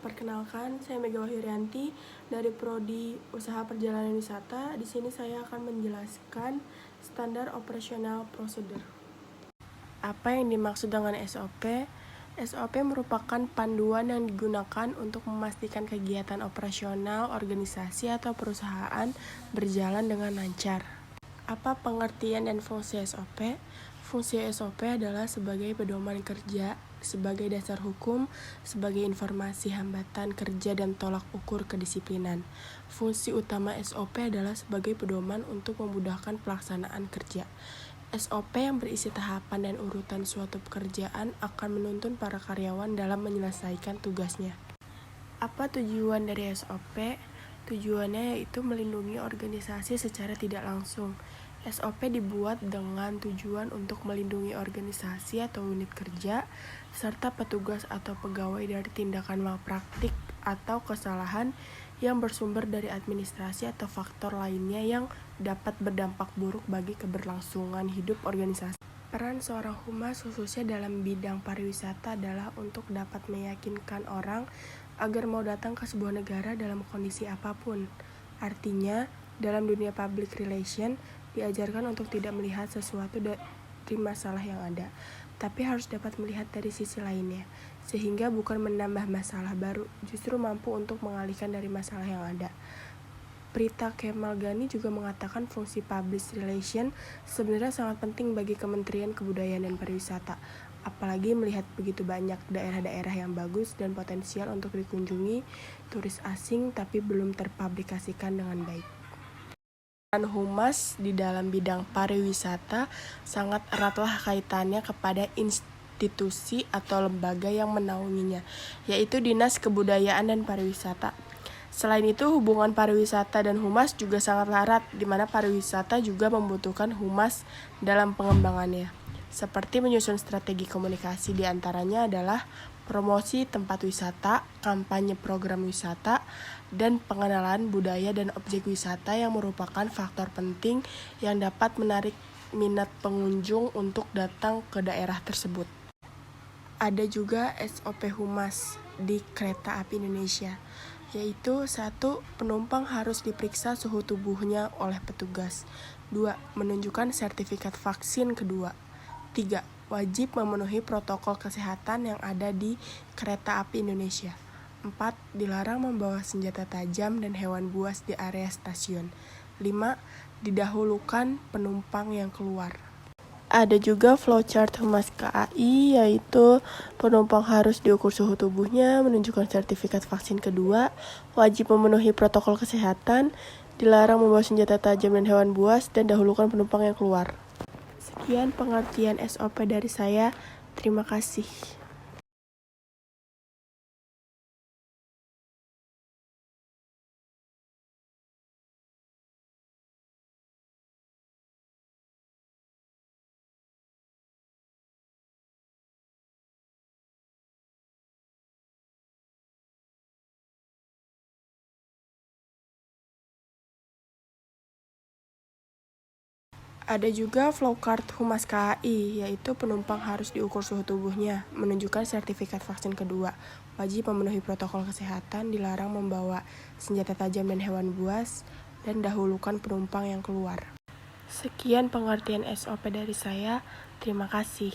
Perkenalkan, saya Mega Wahyurianti dari Prodi Usaha Perjalanan Wisata. Di sini saya akan menjelaskan standar operasional prosedur. Apa yang dimaksud dengan SOP? SOP merupakan panduan yang digunakan untuk memastikan kegiatan operasional organisasi atau perusahaan berjalan dengan lancar. Apa pengertian dan fungsi SOP? Fungsi SOP adalah sebagai pedoman kerja, sebagai dasar hukum, sebagai informasi hambatan kerja dan tolak ukur kedisiplinan. Fungsi utama SOP adalah sebagai pedoman untuk memudahkan pelaksanaan kerja. SOP yang berisi tahapan dan urutan suatu pekerjaan akan menuntun para karyawan dalam menyelesaikan tugasnya. Apa tujuan dari SOP? Tujuannya yaitu melindungi organisasi secara tidak langsung. SOP dibuat dengan tujuan untuk melindungi organisasi atau unit kerja, serta petugas atau pegawai dari tindakan malpraktik atau kesalahan yang bersumber dari administrasi atau faktor lainnya yang dapat berdampak buruk bagi keberlangsungan hidup organisasi. Peran seorang humas khususnya dalam bidang pariwisata adalah untuk dapat meyakinkan orang agar mau datang ke sebuah negara dalam kondisi apapun. Artinya, dalam dunia public relation, diajarkan untuk tidak melihat sesuatu dari masalah yang ada, tapi harus dapat melihat dari sisi lainnya, sehingga bukan menambah masalah baru, justru mampu untuk mengalihkan dari masalah yang ada. Prita Kemal Gani juga mengatakan fungsi public relation sebenarnya sangat penting bagi Kementerian Kebudayaan dan Pariwisata, apalagi melihat begitu banyak daerah-daerah yang bagus dan potensial untuk dikunjungi turis asing tapi belum terpublikasikan dengan baik. Peran humas di dalam bidang pariwisata sangat eratlah kaitannya kepada institusi atau lembaga yang menaunginya, yaitu Dinas Kebudayaan dan Pariwisata. Selain itu, hubungan pariwisata dan humas juga sangat erat, di mana pariwisata juga membutuhkan humas dalam pengembangannya, seperti menyusun strategi komunikasi. Di antaranya adalah promosi tempat wisata, kampanye program wisata, dan pengenalan budaya dan objek wisata yang merupakan faktor penting yang dapat menarik minat pengunjung untuk datang ke daerah tersebut. Ada juga SOP Humas di Kereta Api Indonesia, yaitu 1. Penumpang harus diperiksa suhu tubuhnya oleh petugas. 2. Menunjukkan sertifikat vaksin kedua. 3. Wajib memenuhi protokol kesehatan yang ada di Kereta Api Indonesia. 4. Dilarang membawa senjata tajam dan hewan buas di area stasiun. 5. Didahulukan penumpang yang keluar. Ada juga flowchart Humas KAI, yaitu penumpang harus diukur suhu tubuhnya, menunjukkan sertifikat vaksin kedua, wajib memenuhi protokol kesehatan, dilarang membawa senjata tajam dan hewan buas, dan dahulukan penumpang yang keluar. Sekian pengertian SOP dari saya. Terima kasih. Ada juga flowchart Humas KAI, yaitu penumpang harus diukur suhu tubuhnya, menunjukkan sertifikat vaksin kedua, wajib memenuhi protokol kesehatan, dilarang membawa senjata tajam dan hewan buas, dan dahulukan penumpang yang keluar. Sekian pengertian SOP dari saya. Terima kasih.